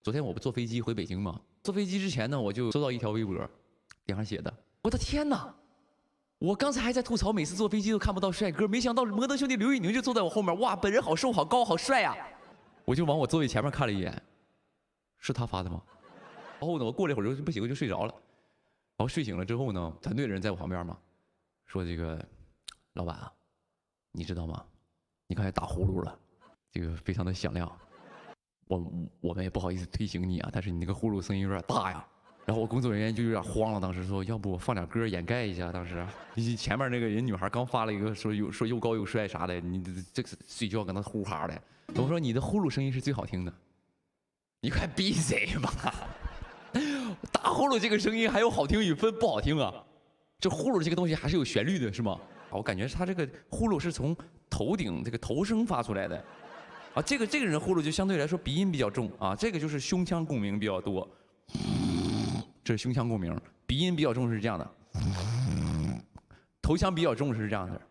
昨天我不坐飞机回北京吗？坐飞机之前呢，我就收到一条微博，顶上写的：“我的天哪！我刚才还在吐槽，每次坐飞机都看不到帅哥，没想到摩登兄弟刘宇宁就坐在我后面，哇，本人好瘦、好高、好帅呀！”我就往我座位前面看了一眼，是他发的吗？然后呢，我过了一会儿就不行，我就睡着了。然后睡醒了之后呢，团队的人在我旁边嘛，说这个老板啊，你知道吗？你刚才打呼噜了，这个非常的响亮。我们也不好意思推醒你啊，但是你那个呼噜声音有点大呀。然后我工作人员就有点慌了，当时说要不我放点歌掩盖一下。当时前面那个人女孩刚发了一个说又高又帅啥的，你这个睡觉搁那呼哈的。我说你的呼噜声音是最好听的，你快闭嘴吧！打呼噜这个声音还有好听与分不好听啊？这呼噜这个东西还是有旋律的，是吗？我感觉他这个呼噜是从头顶这个头声发出来的。啊，这个人呼噜就相对来说鼻音比较重啊，这个就是胸腔共鸣比较多，这是胸腔共鸣，鼻音比较重是这样的，头腔比较重是这样的。